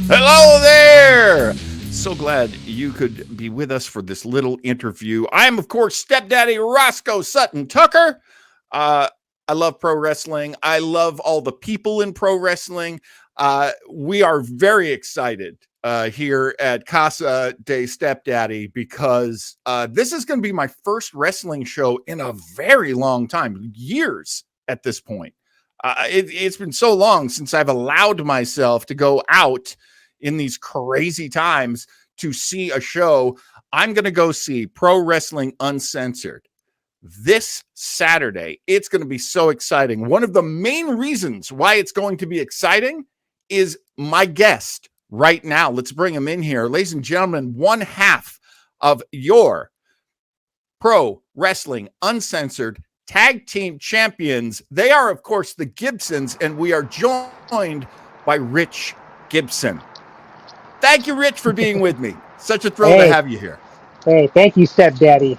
Hello there! So glad you could be with us for this little interview. I am, of course, Stepdaddy Roscoe Sutton Tucker. I love pro wrestling. I love all the people in pro wrestling. We are very excited here at Casa de Stepdaddy because this is going to be my first wrestling show in a very long time, years at this point. It's been so long since I've allowed myself to go out in these crazy times to see a show. I'm going to go see Pro Wrestling Uncensored this Saturday. It's going to be so exciting. One of the main reasons why it's going to be exciting is my guest right now. Let's bring him in here. Ladies and gentlemen, one half of your Pro Wrestling Uncensored tag team champions. They are, of course, the Gibsons, and we are joined by Rich Gibson. Thank you, Rich, for being with me. Such a thrill to have you here. Hey, thank you, Stepdaddy.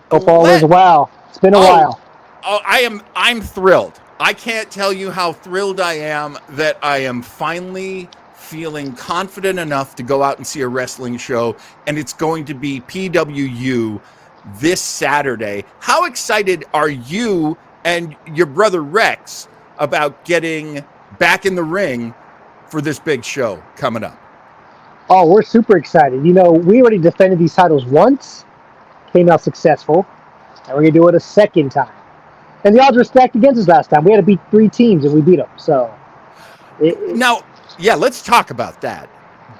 Hope all is well. It's been a while. I'm thrilled. I can't tell you how thrilled I am that I am finally feeling confident enough to go out and see a wrestling show, and it's going to be PWU this Saturday. How excited are you and your brother Rex about getting back in the ring for this big show coming up? Oh, we're super excited. You know, we already defended these titles once, came out successful, and we're going to do it a second time. And the odds were stacked against us last time. We had to beat 3 teams, and we beat them. So, now, yeah, let's talk about that.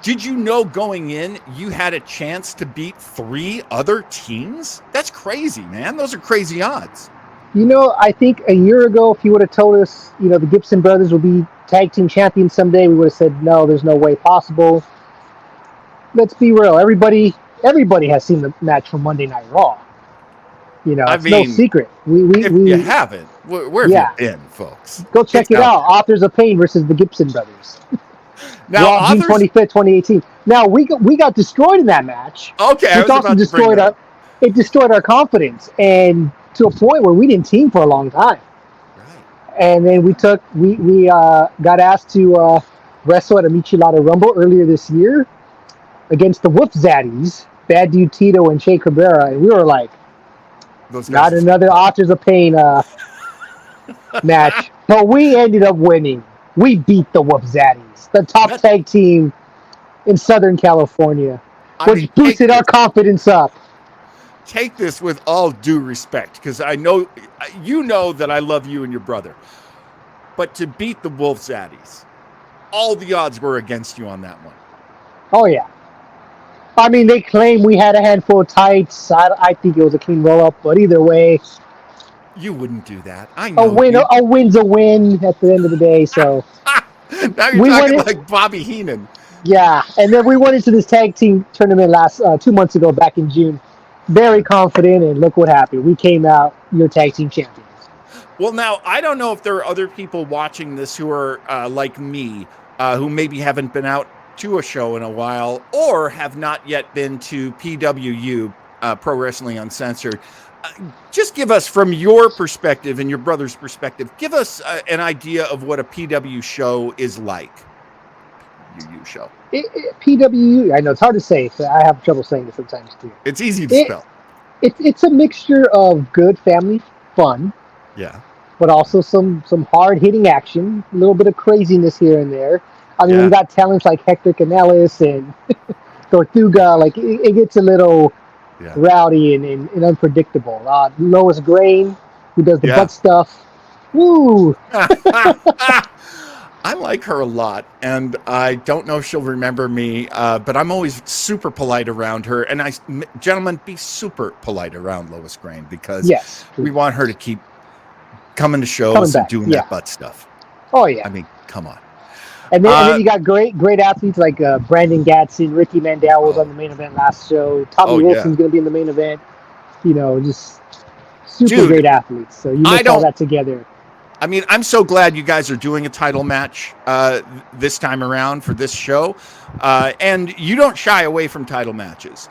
Did you know going in you had a chance to beat 3 other teams? That's crazy, man. Those are crazy odds. You know, I think a year ago, if you would have told us, you know, the Gibson brothers will be tag team champions someday, we would have said, no, there's no way possible. Let's be real. Everybody has seen the match from Monday Night Raw. You know, it's no secret. If you haven't, where have you been, folks? Go check it out. Authors of Pain versus the Gibson brothers. Now, June 25th, 2018. Now, we got destroyed in that match. Okay, It destroyed our confidence, and to a point where we didn't team for a long time. Right. And then we got asked to wrestle at a Michelada Rumble earlier this year against the Whoop Zaddies, Bad Dude Tito and Che Cabrera, and we were like, not another Authors of Pain match. But we ended up winning. We beat the Whoop Zaddies, the top tag team in Southern California, which boosted our confidence up. Take this with all due respect, because I know you know that I love you and your brother. But to beat the Wolf Zaddies, all the odds were against you on that one. Oh, yeah. I mean, they claim we had a handful of tights. I think it was a clean roll-up, but either way, you wouldn't do that. I know. A win's a win at the end of the day. So now you're talking like Bobby Heenan. Yeah, and then we went into this tag team tournament 2 months ago, back in June, very confident, and look what happened. We came out your tag team champions. Well, now I don't know if there are other people watching this who are like me, who maybe haven't been out to a show in a while or have not yet been to PWU, Pro Wrestling Uncensored. Just give us, from your perspective and your brother's perspective, give us an idea of what a PW show is like. PWU show. PWU, I know it's hard to say. So I have trouble saying it sometimes too. It's easy to spell. It's a mixture of good family fun. Yeah. But also some hard-hitting action, a little bit of craziness here and there. I mean, we got talents like Hector Canales and Tortuga. Like, it gets a little rowdy and unpredictable. Lois Grain, who does the butt stuff. Woo! I like her a lot, and I don't know if she'll remember me, but I'm always super polite around her. And gentlemen, be super polite around Lois Grain, because we want her to keep coming to shows and doing that butt stuff. Oh, yeah. I mean, come on. And then you got great athletes like Brandon Gatson, Ricky Mandel was on the main event last show. Tommy Wilson's going to be in the main event. You know, just super great athletes. So you mix all that together. I mean, I'm so glad you guys are doing a title match this time around for this show. And you don't shy away from title matches.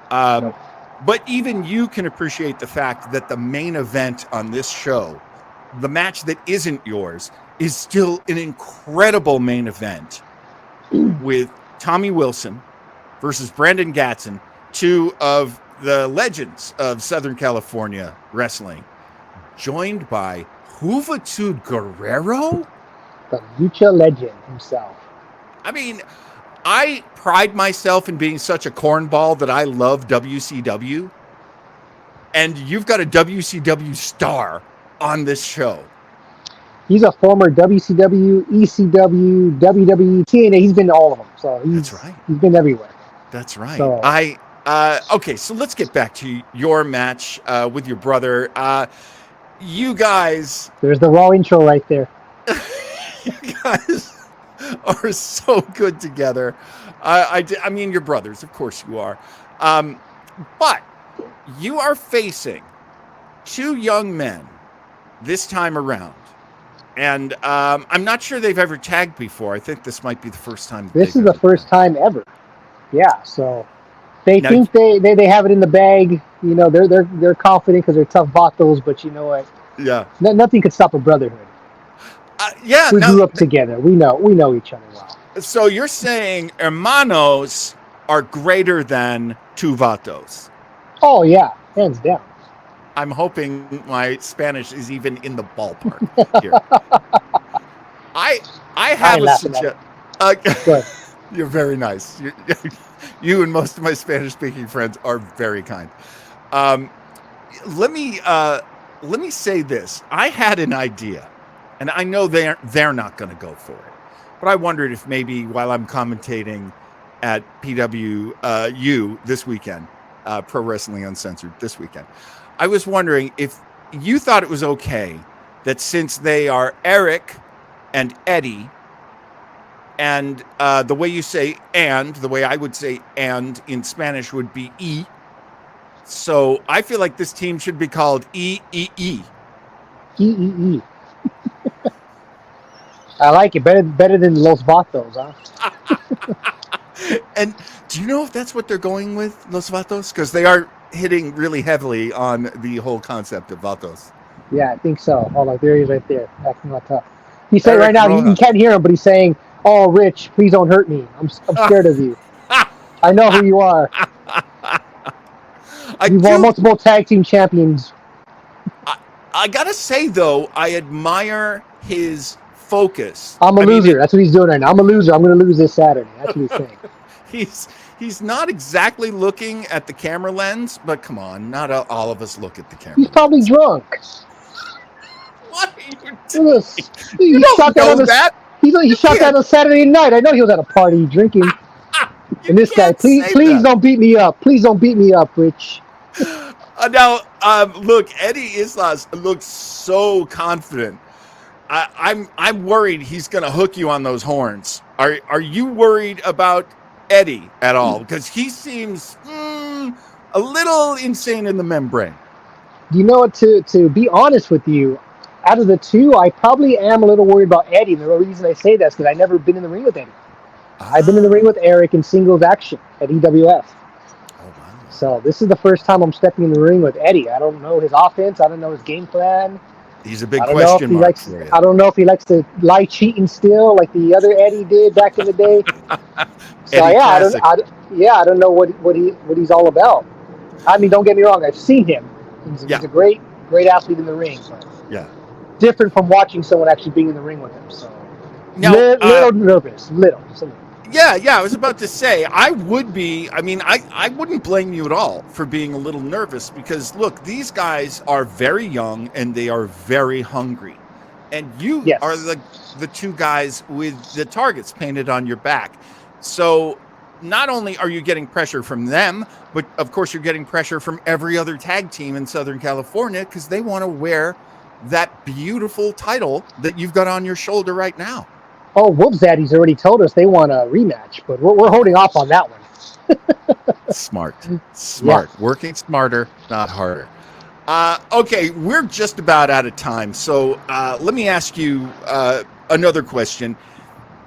But even you can appreciate the fact that the main event on this show, the match that isn't yours, is still an incredible main event with Tommy Wilson versus Brandon Gatson, two of the legends of Southern California wrestling, joined by Juventud Guerrero? The Lucha legend himself. I mean, I pride myself in being such a cornball that I love WCW. And you've got a WCW star on this show. He's a former WCW, ECW, WWE, TNA. He's been to all of them. So That's right. He's been everywhere. That's right. So, okay, so let's get back to your match with your brother. You guys. There's the Raw intro right there. You guys are so good together. I mean, you're brothers. Of course you are. But you are facing two young men this time around. And I'm not sure they've ever tagged before. I think this might be the first time. This is the first time ever. Yeah, so they think they have it in the bag. You know, they're confident because they're tough vatos, but you know what? Yeah. Nothing could stop a brotherhood. Yeah. We grew up together. We know each other well. So you're saying hermanos are greater than two vatos? Oh, yeah. Hands down. I'm hoping my Spanish is even in the ballpark here. I have a suggestion. You're very nice. You and most of my Spanish-speaking friends are very kind. Let me say this. I had an idea, and I know they're not going to go for it. But I wondered if maybe while I'm commentating at PWU this weekend, Pro Wrestling Uncensored this weekend, I was wondering if you thought it was okay that since they are Eric and Eddie, and the way you say and, the way I would say and in Spanish would be E. So I feel like this team should be called EEE. EEE. I like it. Better than Los Vatos, huh? And do you know if that's what they're going with, Los Vatos? Because they are hitting really heavily on the whole concept of Vatos. Yeah, I think so. Hold on, there he is right there, acting all tough. He's saying right now, you can't hear him, but he's saying, "Oh, Rich, please don't hurt me. I'm scared of you. I know who you are. You've won multiple tag team champions." I gotta say though, I admire his focus. I'm a loser. That's what he's doing right now. I'm a loser. I'm going to lose this Saturday. That's what he's saying. He's not exactly looking at the camera lens, but come on, not all of us look at the camera. He's probably drunk. What are you doing? He shot that on Saturday night. I know he was at a party drinking. And this guy, please don't beat me up. Please don't beat me up, Rich. Now, look, Eddie Islas looks so confident. I'm worried he's going to hook you on those horns. Are you worried about Eddie at all? Because he seems a little insane in the membrane. You know what? To be honest with you, out of the two, I probably am a little worried about Eddie. And the reason I say that is because I've never been in the ring with Eddie. I've been in the ring with Eric in singles action at EWF. Oh, wow. So this is the first time I'm stepping in the ring with Eddie. I don't know his offense. I don't know his game plan. He's a big question mark for you. I don't know if he likes to lie, cheat, and steal like the other Eddie did back in the day. So I don't know what he's all about. I mean, don't get me wrong. I've seen him. He's a great athlete in the ring. But different from watching someone actually being in the ring with him. So now, little nervous, little. Yeah, I was about to say, I would be, I wouldn't blame you at all for being a little nervous because, look, these guys are very young and they are very hungry. And you are the two guys with the targets painted on your back. So not only are you getting pressure from them, but, of course, you're getting pressure from every other tag team in Southern California because they want to wear that beautiful title that you've got on your shoulder right now. Oh, Wolves Daddy's already told us they want a rematch, but we're holding off on that one. Smart. Yeah. Working smarter, not harder. Okay, we're just about out of time, so let me ask you another question.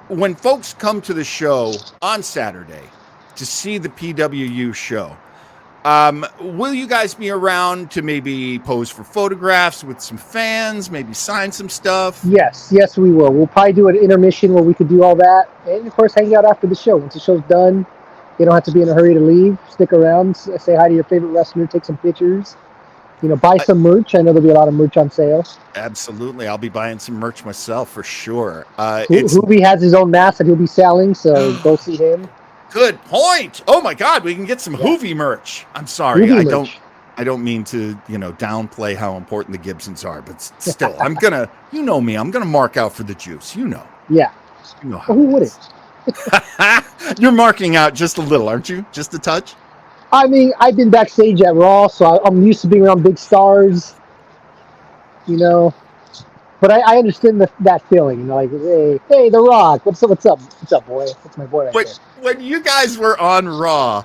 When folks come to the show on Saturday to see the PWU show, Will you guys be around to maybe pose for photographs with some fans, maybe sign some stuff? Yes, we will. We'll probably do an intermission where we could do all that, and of course, hang out after the show. Once the show's done, you don't have to be in a hurry to leave. Stick around, say hi to your favorite wrestler, take some pictures. Buy some merch. I know there'll be a lot of merch on sale. Absolutely. I'll be buying some merch myself for sure. Hoobie has his own mask that he'll be selling, so go see him. Good point. Oh my God, we can get some Hoovie merch. I'm sorry. Hoovie I don't mean to, downplay how important the Gibsons are, but still, I'm gonna, me, I'm gonna mark out for the juice. Yeah. You know how who wouldn't? You're marking out just a little, aren't you? Just a touch? I mean, I've been backstage at Raw, so I'm used to being around big stars, But I understand that feeling, like, hey, The Rock, what's up, boy? That's my boy right there. When you guys were on Raw,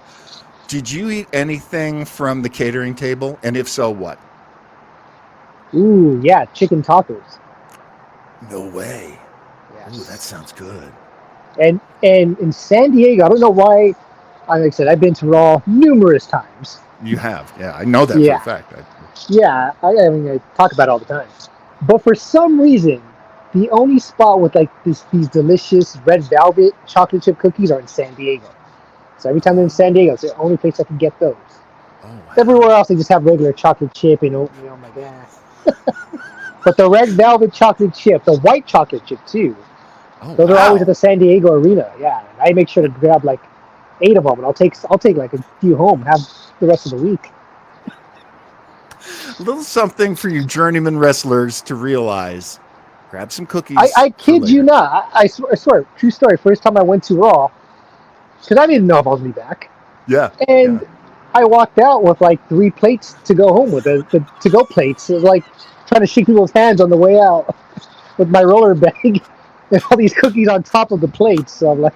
did you eat anything from the catering table? And if so, what? Ooh, yeah, chicken tacos. No way. Yes. Ooh, that sounds good. And in San Diego, I don't know why. Like I said, I've been to Raw numerous times. You have, yeah. I know that for a fact. I mean, I talk about it all the time. But for some reason, the only spot with like these delicious red velvet chocolate chip cookies are in San Diego. So every time I'm in San Diego, it's the only place I can get those. Oh, wow. Everywhere else, they just have regular chocolate chip and oatmeal. I'm like, But the red velvet chocolate chip, the white chocolate chip too. Those are always at the San Diego arena. Yeah, and I make sure to grab like 8 of them, and I'll take like a few home, have the rest of the week. A little something for you journeyman wrestlers to realize. Grab some cookies. I kid you not. I swear, true story. First time I went to Raw, because I didn't know if I was going to be back. Yeah. And I walked out with like 3 plates to go home with, the to-go plates. It was like trying to shake people's hands on the way out with my roller bag and all these cookies on top of the plates. So I'm like...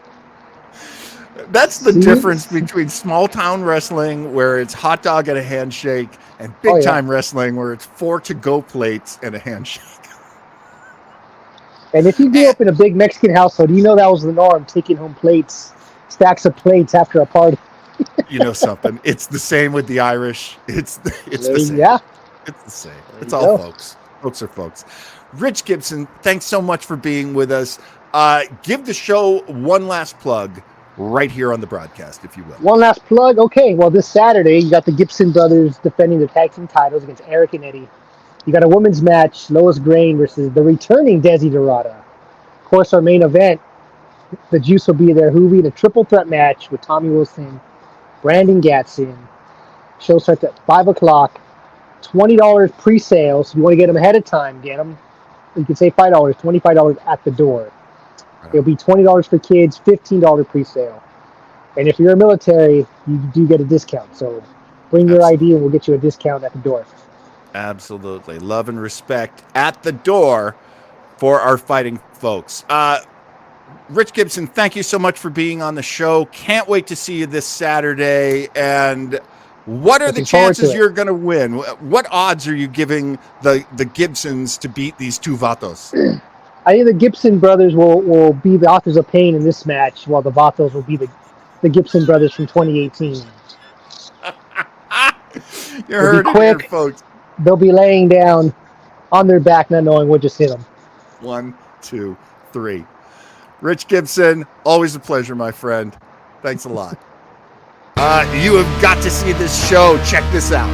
That's the difference between small town wrestling, where it's hot dog and a handshake, and big time wrestling, where it's 4 to-go plates and a handshake. And if you grew up in a big Mexican household, you know that was the norm, taking home plates, stacks of plates after a party. You know something? It's the same with the Irish. It's the same. Yeah. It's the same. It's all folks. Folks are folks. Rich Gibson, thanks so much for being with us. Give the show one last plug right here on the broadcast, if you will. One last plug. Okay, well, this Saturday, you got the Gibson brothers defending the tag team titles against Eric and Eddie. You got a women's match, Lois Grain versus the returning Desi Dorada. Of course, our main event, the Juice will be there. Hoovie in a triple threat match with Tommy Wilson, Brandon Gatson. Show starts at 5 o'clock. $20 pre-sale, so if you want to get them ahead of time, get them. You can save $5, $25 at the door. It'll be $20 for kids, $15 pre-sale. And if you're a military, you do get a discount. So bring your ID and we'll get you a discount at the door. Absolutely. Love and respect at the door for our fighting folks. Rich Gibson, thank you so much for being on the show. Can't wait to see you this Saturday. And what are the chances you're going to win? What odds are you giving the Gibsons to beat these two Vatos? I think the Gibson brothers will be the authors of pain in this match, while the Vatos will be the Gibson brothers from 2018. You heard it here, folks. They'll be laying down on their back, not knowing what just hit them. 1, 2, 3. Rich Gibson, always a pleasure, my friend. Thanks a lot. You have got to see this show. Check this out.